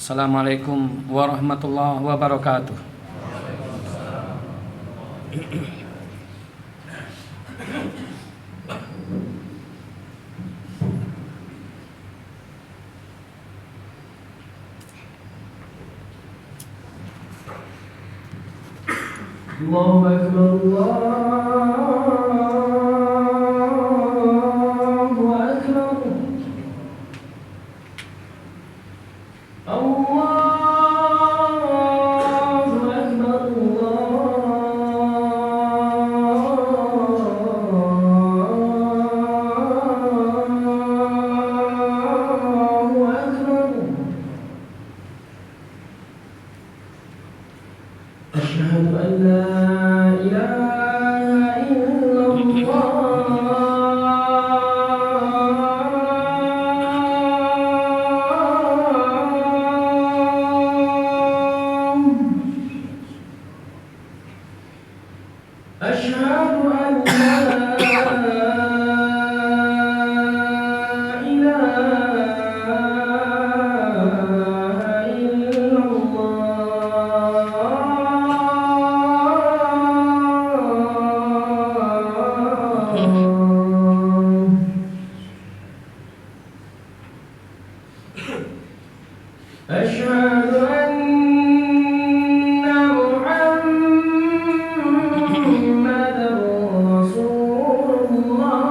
Assalamualaikum warahmatullahi wabarakatuh. Allahu Akbar, Allahu Akbar, Allahu Akbar, Allahu Akbar. Asyhadu an la ilaha illallah. Asyhadu an la ilaha illallah. Asyhadu anna Muhammadar Rasulullah.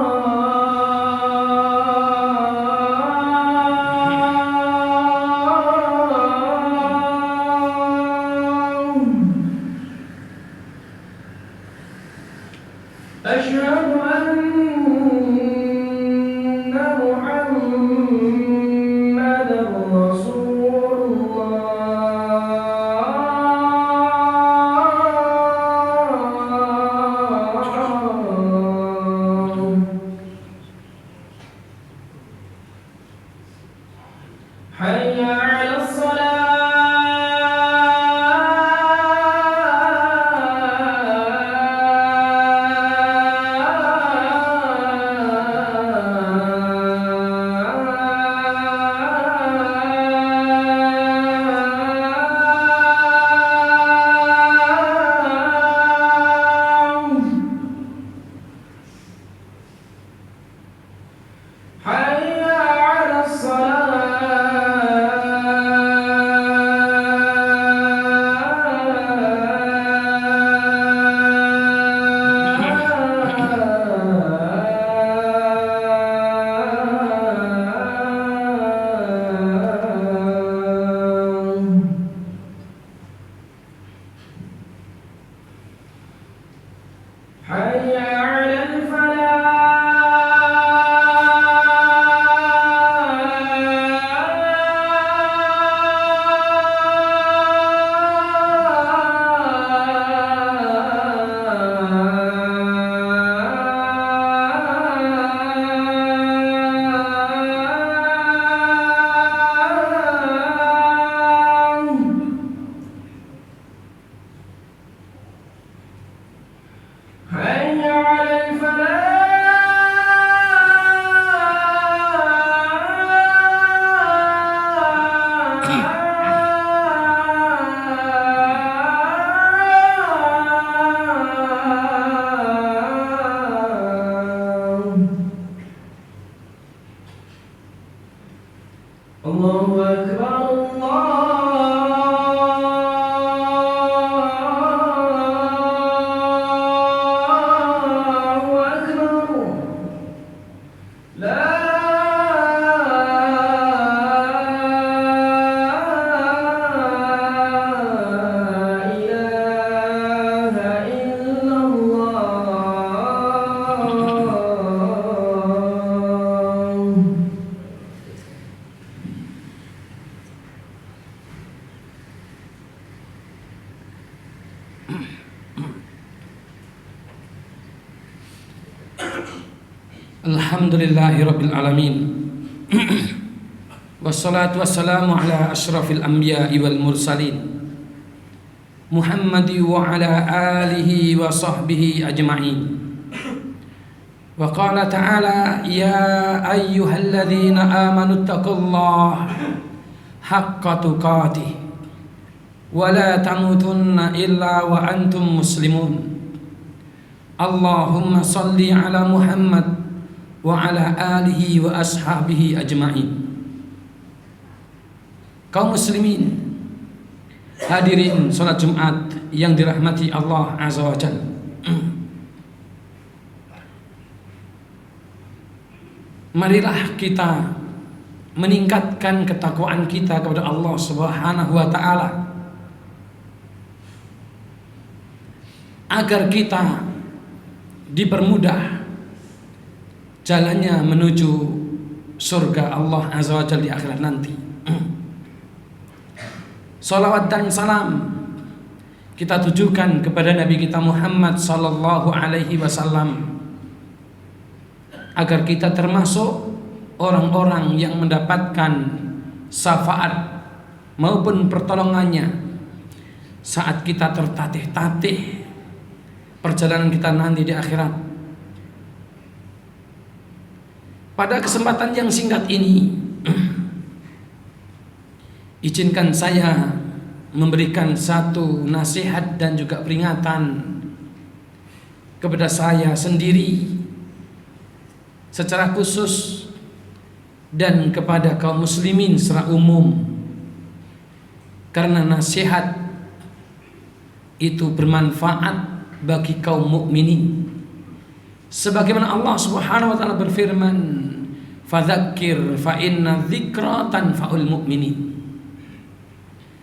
Asyhadu anna Muhammadar Rasulullah. Hayya 'alas Hayya 'alas Hayya 'alal Hayya 'alal Allahu Akbar, Allahu Akbar. La ilaha illallah. Alhamdulillahirabbil alamin. Wassalatu wassalamu ala asyrafil anbiya'i wal mursalin Muhammadi wa ala alihi wa sahbihi ajma'in. Wa qala ta'ala ya ayyuhalladzina amanu taqullaha haqqa tuqatih wa la tamutunna illa wa antum muslimun. Allahumma salli ala Muhammad wa ala alihi wa ashabihi ajma'in. Kaum muslimin, hadirin salat Jumat yang dirahmati Allah Azza wa Jalla. Marilah kita meningkatkan ketakwaan kita kepada Allah Subhanahu wa taala agar kita dipermudah jalannya menuju surga Allah Azza wa Jalla di akhirat nanti. Salawat dan salam kita tujukan kepada Nabi kita Muhammad sallallahu alaihi wasallam agar kita termasuk orang-orang yang mendapatkan syafaat maupun pertolongannya saat kita tertatih-tatih perjalanan kita nanti di akhirat. Pada kesempatan yang singkat ini, izinkan saya memberikan satu nasihat dan juga peringatan kepada saya sendiri secara khusus dan kepada kaum muslimin secara umum, karena nasihat itu bermanfaat bagi kaum mukminin. Sebagaimana Allah Subhanahu wa taala berfirman, "Fadzakir fa inna dzikra tanfa'ul mu'minin."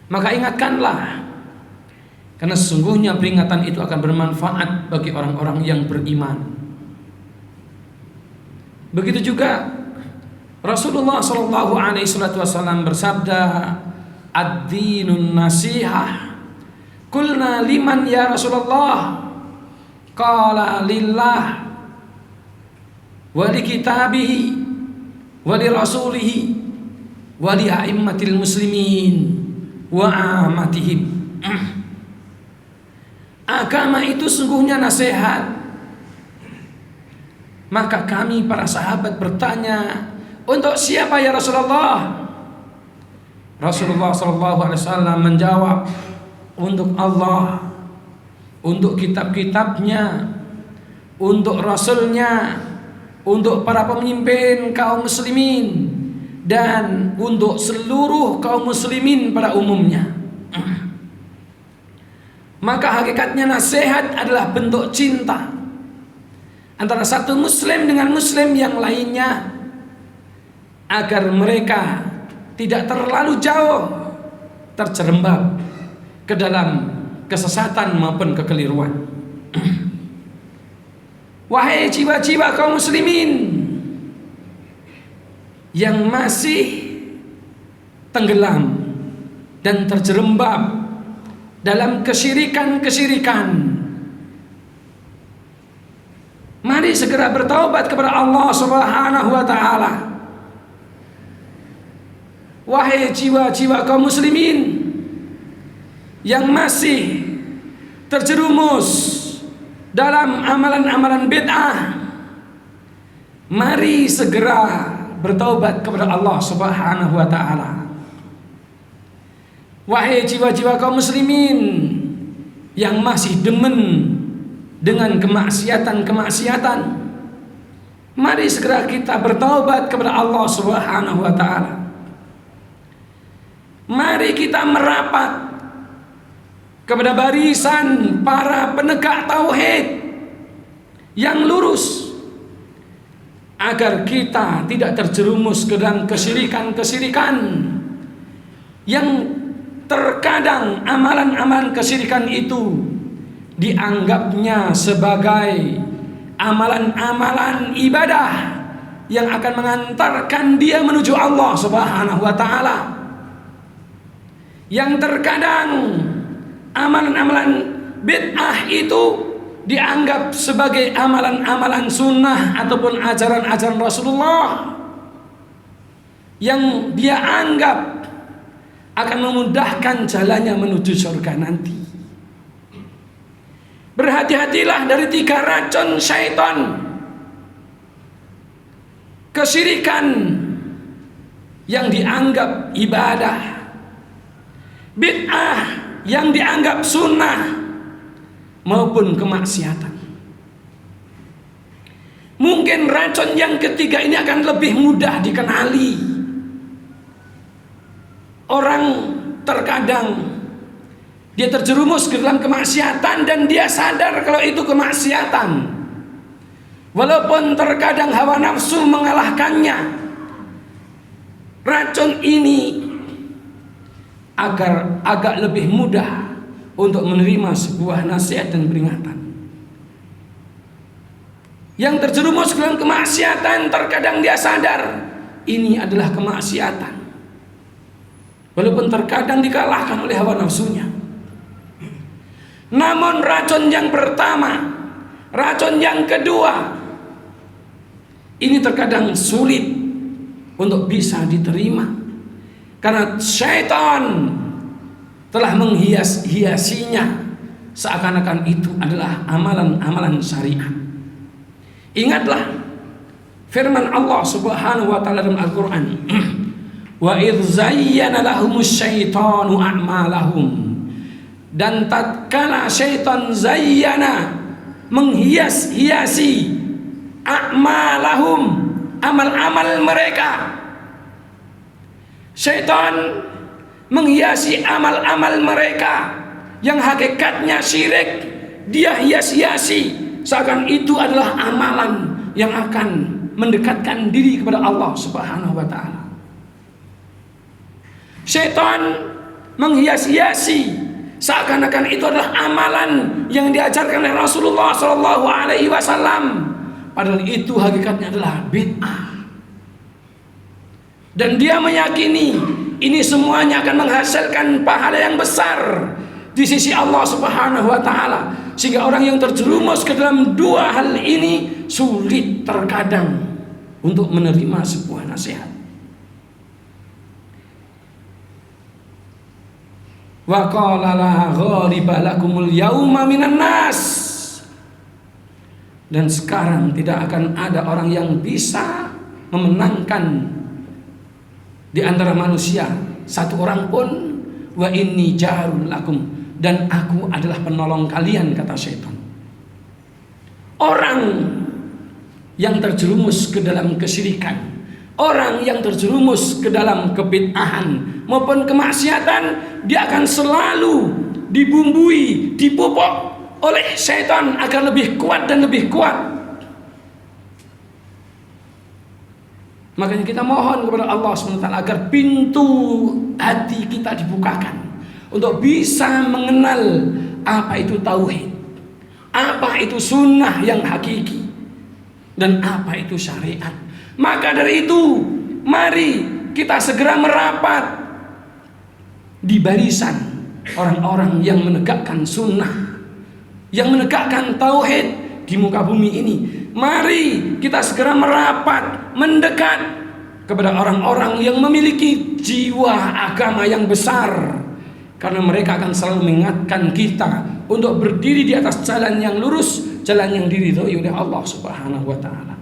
Maka ingatkanlah, karena sesungguhnya peringatan itu akan bermanfaat bagi orang-orang yang beriman. Begitu juga Rasulullah sallallahu alaihi wasallam bersabda, "Ad-dinun nasihah." Qulna liman ya Rasulullah? Qala lillah wa li kitabihi wa li rasulihi wa li a'immatil muslimin wa amatihim. Agama itu sungguhnya nasihat. Maka kami para sahabat bertanya, untuk siapa ya Rasulullah? Rasulullah sallallahu alaihi wasallam menjawab, untuk Allah, untuk kitab-kitabnya, untuk rasulnya, untuk para pemimpin kaum muslimin, dan untuk seluruh kaum muslimin pada umumnya. Maka hakikatnya nasihat adalah bentuk cinta antara satu muslim dengan muslim yang lainnya, agar mereka tidak terlalu jauh terjerembab ke dalam kesesatan maupun kekeliruan. Wahai jiwa-jiwa kaum muslimin yang masih tenggelam dan terjerembab dalam kesyirikan-kesyirikan, mari segera bertaubat kepada Allah Subhanahu wa taala. Wahai jiwa-jiwa kaum muslimin yang masih terjerumus dalam amalan-amalan bid'ah, mari segera bertaubat kepada Allah Subhanahu wa taala. Wahai jiwa-jiwa kaum muslimin yang masih demen dengan kemaksiatan-kemaksiatan, mari segera kita bertaubat kepada Allah Subhanahu wa taala. Mari kita merapat kepada barisan para penegak tauhid yang lurus, agar kita tidak terjerumus ke dalam kesyirikan-kesyirikan yang terkadang amalan-amalan kesyirikan itu dianggapnya sebagai amalan-amalan ibadah yang akan mengantarkan dia menuju Allah Subhanahu wa taala. Yang terkadang amalan-amalan bid'ah itu dianggap sebagai amalan-amalan sunnah ataupun ajaran-ajaran Rasulullah yang dia anggap akan memudahkan jalannya menuju surga nanti. Berhati-hatilah dari 3 racun syaitan: kesyirikan, yang dianggap ibadah, bid'ah yang dianggap sunnah, maupun kemaksiatan. Mungkin racun yang ketiga ini akan lebih mudah dikenali. Orang terkadang dia terjerumus ke dalam kemaksiatan dan dia sadar kalau itu kemaksiatan. Walaupun terkadang hawa nafsu mengalahkannya, racun ini agar agak lebih mudah untuk menerima sebuah nasihat dan peringatan. Yang terjerumus ke dalam kemaksiatan terkadang dia sadar ini adalah kemaksiatan, walaupun terkadang dikalahkan oleh hawa nafsunya. Namun racun yang pertama, racun yang kedua, ini terkadang sulit untuk bisa diterima, karena syaitan telah menghias-hiasinya seakan-akan itu adalah amalan-amalan syariat. Ingatlah firman Allah Subhanahu wa taala dalam Al-Qur'an, wa idz zayyana lahumus syaitanu a'malahum, dan tatkala syaitan zayyana menghias-hiasi a'malahum, amal-amal mereka. Syaitan menghiasi amal-amal mereka yang hakikatnya syirik, dia hias-hiasi seakan itu adalah amalan yang akan mendekatkan diri kepada Allah Subhanahu wa taala. Syaitan menghias-hiasi seakan-akan itu adalah amalan yang diajarkan oleh Rasulullah sallallahu alaihi wasallam, padahal itu hakikatnya adalah bid'ah. Dan dia meyakini ini semuanya akan menghasilkan pahala yang besar di sisi Allah Subhanahu wa taala, sehingga orang yang terjerumus ke dalam dua hal ini sulit terkadang untuk menerima sebuah nasihat. Wa qala la ghaliba lakumul yauma minan nas, dan sekarang tidak akan ada orang yang bisa memenangkan di antara manusia satu orang pun. Wa inni jarul lakum, dan aku adalah penolong kalian, kata syaitan. Orang yang terjerumus ke dalam kesyirikan, orang yang terjerumus ke dalam kebid'ahan maupun kemaksiatan, dia akan selalu dibumbui, dipupuk oleh syaitan agar lebih kuat dan lebih kuat. Makanya kita mohon kepada Allah SWT agar pintu hati kita dibukakan untuk bisa mengenal apa itu tauhid, apa itu sunnah yang hakiki, dan apa itu syariat. Maka dari itu, mari kita segera merapat di barisan orang-orang yang menegakkan sunnah, yang menegakkan tauhid di muka bumi ini. Mari kita segera merapat, mendekat kepada orang-orang yang memiliki jiwa agama yang besar, karena mereka akan selalu mengingatkan kita untuk berdiri di atas jalan yang lurus, jalan yang diridhoi oleh Allah Subhanahu wa taala.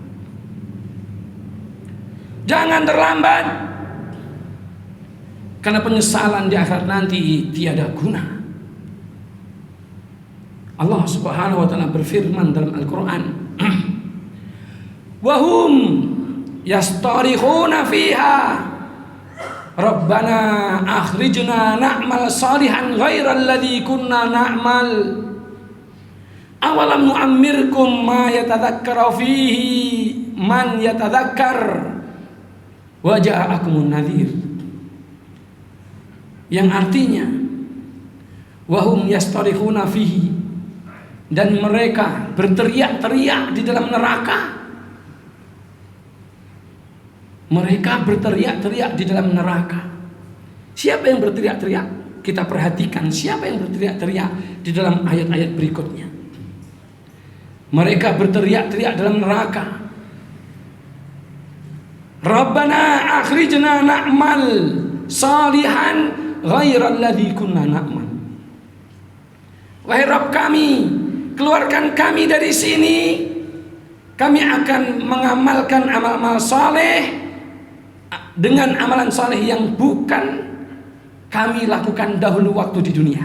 Jangan terlambat, karena penyesalan di akhirat nanti tiada guna. Allah Subhanahu wa taala berfirman dalam Al-Qur'an, wa hum yastarikhuna fiha Rabbana akhrijna na'mal salihan ghairal ladzi kunna na'mal awalam nu'ammirkum ma yatadzakkara fihi man yatadzakkar wa ja'akumun nadhir, yang artinya wahum yastarikhuna fihi, dan mereka berteriak-teriak di dalam neraka. Mereka berteriak-teriak di dalam neraka. Siapa yang berteriak-teriak? Kita perhatikan siapa yang berteriak-teriak di dalam ayat-ayat berikutnya. Mereka berteriak-teriak dalam neraka. Rabbana akhrijna na'mal salihan ghairal ladzi kunna na'mal. Wahai Rabb kami, keluarkan kami dari sini. Kami akan mengamalkan amal-amal saleh dengan amalan saleh yang bukan kami lakukan dahulu waktu di dunia.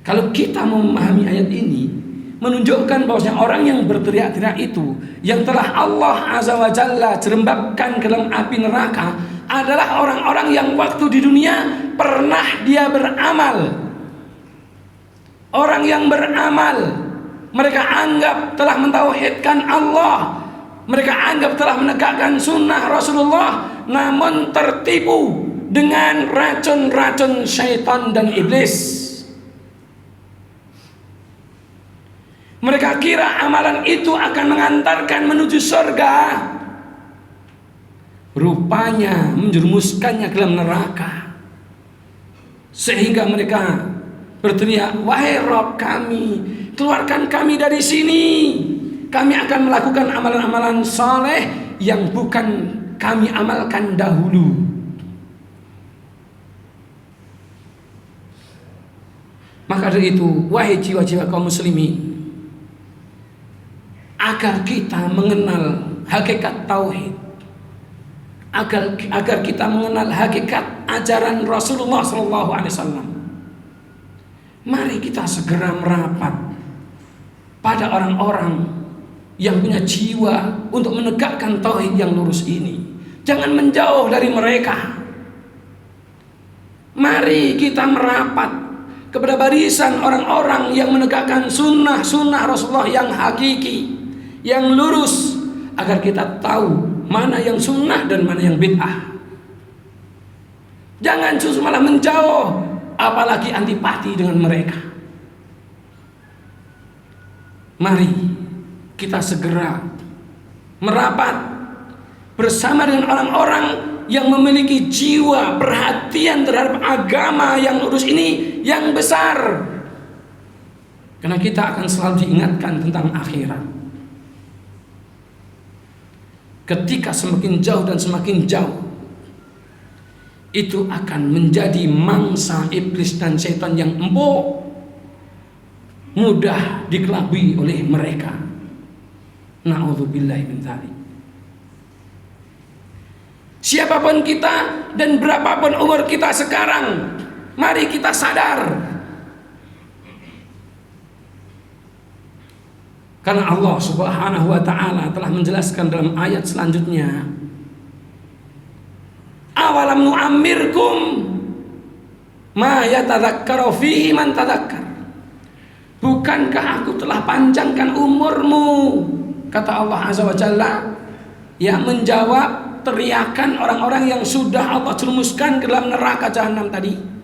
Kalau kita memahami ayat ini, menunjukkan bahwasanya orang yang berteriak-teriak itu, yang telah Allah Azza wa Jalla jerembabkan ke dalam api neraka, adalah orang-orang yang waktu di dunia pernah dia beramal. Orang yang beramal, mereka anggap telah mentauhidkan Allah, mereka anggap telah menegakkan sunnah Rasulullah, namun tertipu dengan racun-racun syaitan dan iblis. Mereka kira amalan itu akan mengantarkan menuju surga. Rupanya menjerumuskannya ke dalam neraka. Sehingga mereka berteriak, "Wahai Rabb kami, keluarkan kami dari sini. Kami akan melakukan amalan-amalan saleh yang bukan kami amalkan dahulu." Maka dari itu, wahai jiwa-jiwa kaum muslimin, agar kita mengenal hakikat tauhid, agar kita mengenal hakikat ajaran Rasulullah SAW, mari kita segera merapat pada orang-orang yang punya jiwa untuk menegakkan tauhid yang lurus ini. Jangan menjauh dari mereka. Mari kita merapat kepada barisan orang-orang yang menegakkan sunnah Rasulullah yang hakiki, yang lurus, agar kita tahu mana yang sunnah dan mana yang bid'ah. Jangan justru malah menjauh, apalagi antipati dengan mereka. Mari kita segera merapat bersama dengan orang-orang yang memiliki jiwa perhatian terhadap agama yang lurus ini yang besar. Karena kita akan selalu diingatkan tentang akhirat. Ketika semakin jauh dan semakin jauh, itu akan menjadi mangsa iblis dan setan yang empuk, mudah dikelabui oleh mereka. Na'udzubillahi min dzalik. Siapapun kita dan berapapun umur kita sekarang, mari kita sadar. Karena Allah Subhanahu wa ta'ala telah menjelaskan dalam ayat selanjutnya, awalam nu'ammirkum ma yatadzakkara fihi man tadzakkar. Bukankah aku telah panjangkan umurmu, kata Allah Azza wa Jalla, yang menjawab teriakan orang-orang yang sudah Allah jerumuskan ke dalam neraka jahanam tadi.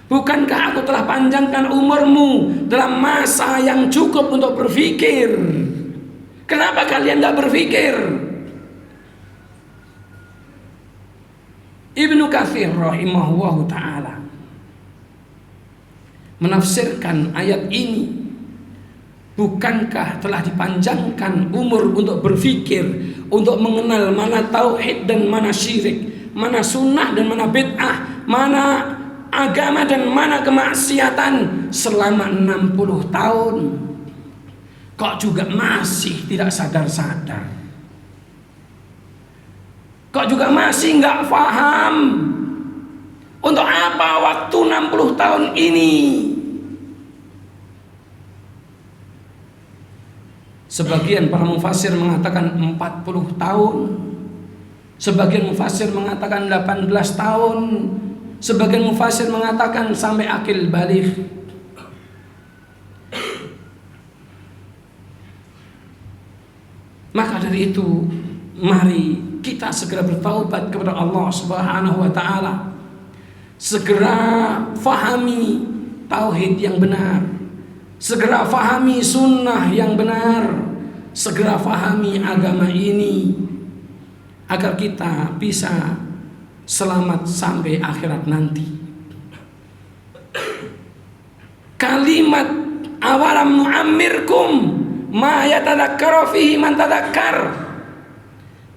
Bukankah aku telah panjangkan umurmu dalam masa yang cukup untuk berpikir? Kenapa kalian gak berpikir? Ibnu Katsir rahimahullahu ta'ala menafsirkan ayat ini, bukankah telah dipanjangkan umur untuk berpikir, untuk mengenal mana tauhid dan mana syirik, mana sunnah dan mana bid'ah, mana agama dan mana kemaksiatan selama 60 tahun. Kok juga masih tidak sadar-sadar? Kok juga masih nggak paham untuk apa waktu 60 tahun ini? Sebagian para mufassir mengatakan 40 tahun, sebagian mufassir mengatakan 18 tahun, sebagian mufassir mengatakan sampai akil baligh. Maka dari itu, mari kita segera bertaubat kepada Allah Subhanahu wa ta'ala. Segera fahami tauhid yang benar, segera fahami sunnah yang benar, segera fahami agama ini, agar kita bisa selamat sampai akhirat nanti. Kalimat awalam nu'ammirkum ma yatadzakkara fihi man tadzakkar,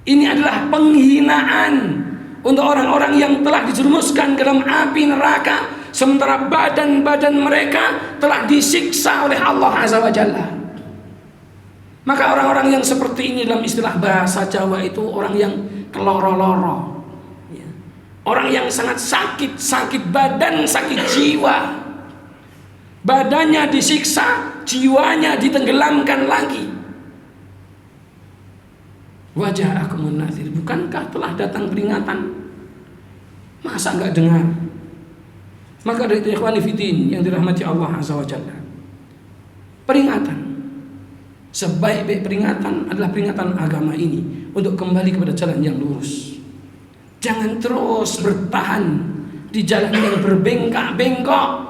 ini adalah penghinaan untuk orang-orang yang telah dijerumuskan ke dalam api neraka, sementara badan-badan mereka telah disiksa oleh Allah Azza wa Jalla. Maka orang-orang yang seperti ini dalam istilah bahasa Jawa itu orang yang keloro-loro, ya. Orang yang sangat sakit, sakit badan, sakit jiwa. Badannya disiksa, jiwanya ditenggelamkan lagi. Waja'akumun nadhir, bukankah telah datang peringatan? Masa enggak dengar? Maka dari ikhwani fiddin yang dirahmati Allah Azza wa Jalla, peringatan, sebaik-baik peringatan adalah peringatan agama ini untuk kembali kepada jalan yang lurus. Jangan terus bertahan di jalan yang berbengkak-bengkok.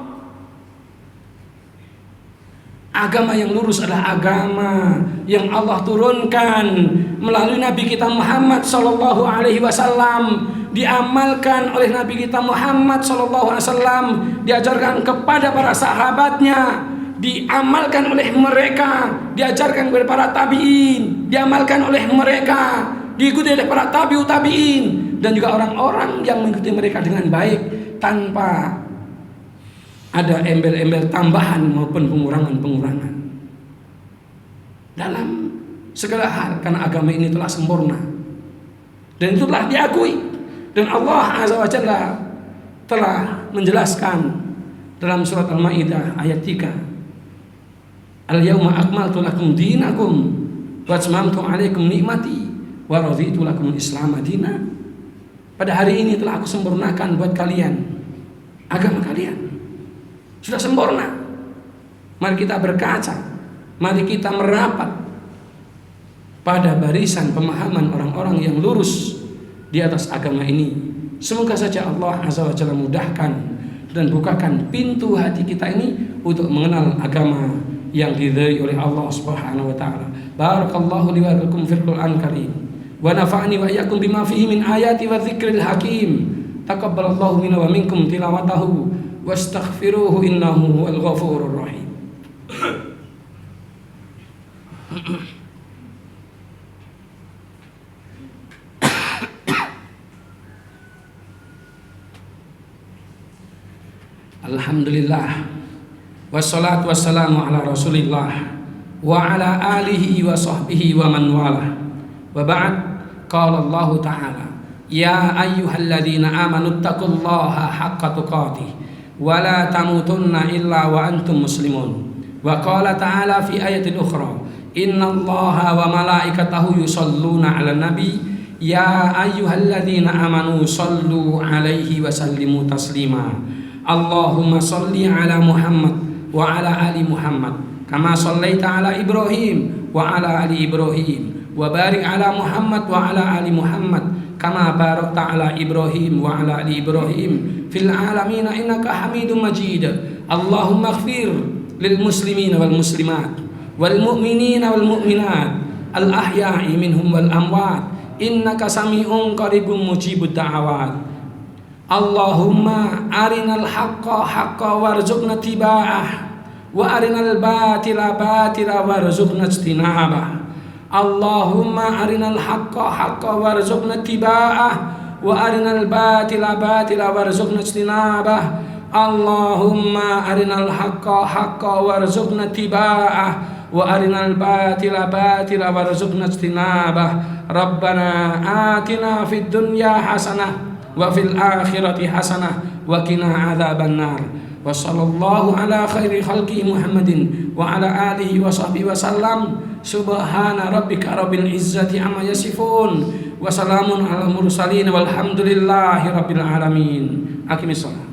Agama yang lurus adalah agama yang Allah turunkan melalui Nabi kita Muhammad sallallahu alaihi wasallam, diamalkan oleh Nabi kita Muhammad sallallahu alaihi wasallam, diajarkan kepada para sahabatnya, diamalkan oleh mereka, diajarkan kepada para tabi'in, diamalkan oleh mereka, diikuti oleh para tabi'ut tabi'in, dan juga orang-orang yang mengikuti mereka dengan baik tanpa ada embel-embel tambahan maupun pengurangan-pengurangan dalam segala hal, karena agama ini telah sempurna dan itu telah diakui, dan Allah Azza wa Jalla telah menjelaskan dalam surat Al-Maidah ayat 3, Al-yawma akmaltu lakum dinakum wa atmamtu alaikum nikmati wa raditu lakum al-Islam madina. Pada hari ini telah aku sempurnakan buat kalian agama kalian. Sudah sempurna. Mari kita berkaca, mari kita merapat pada barisan pemahaman orang-orang yang lurus di atas agama ini. Semoga saja Allah Azza wa Jalla mudahkan dan bukakan pintu hati kita ini untuk mengenal agama yang diridhai oleh Allah Subhanahu wa taala. Barakallahu li wa lakum fil Qur'an karim wa nafa'ani wa iyyakum bima fihi min ayati wa dzikril hakim. Taqabbalallahu minna wa minkum tilawatahu wastaghfiruhu innahu huwal ghafurur rahim. Alhamdulillah wassalatu wassalamu ala Rasulillah wa ala alihi wa sahbihi wa man walah. Wa ba'd, qala Allah ta'ala, ya ayyuhalladzina amanu taqullaha haqqa tuqatih wa la tamutunna illa wa antum muslimun. Wa qala ta'ala fi ayatin ukhra, innallaha wa malaikatahu yusalluna 'alan nabi ya ayyuhalladzina amanu sallu 'alaihi wa sallimu taslima. Allahumma salli 'ala Muhammad wa 'ala ali Muhammad kama shallaita 'ala Ibrahim wa 'ala ali Ibrahim wa barik 'ala Muhammad wa 'ala ali Muhammad kama barakta 'ala Ibrahim wa 'ala ali Ibrahim fil alamin innaka Hamidum Majid. Allahumma ighfir lil muslimin wal muslimat wal mu'minin wal mu'minat al ahya'i minhum wal amwat innaka sami'un qaribun mujibud da'awat. Allahumma arinal haqqa haqqa warzuqna tiba'ah wa arinal batila batila warzuqna ijtinabah. Allahumma arinal haqqa haqqa warzuqna tiba'ah wa arinal batila batila warzuqna ijtinabah. Allahumma arinal haqqa haqqa warzuqna tiba'ah wa arinal batila batila warzuqna ijtinabah. Rabbana atina fid dunya hasanah wa fil akhirati hasanah wa qina adzabannar. Wa sallallahu ala khairi khalqi Muhammadin wa ala alihi wa sahbihi wa sallam. Subhana rabbika rabbil izzati amma yasifun wa salamun ala mursalin walhamdulillahi rabbil alamin. Aqimissalah.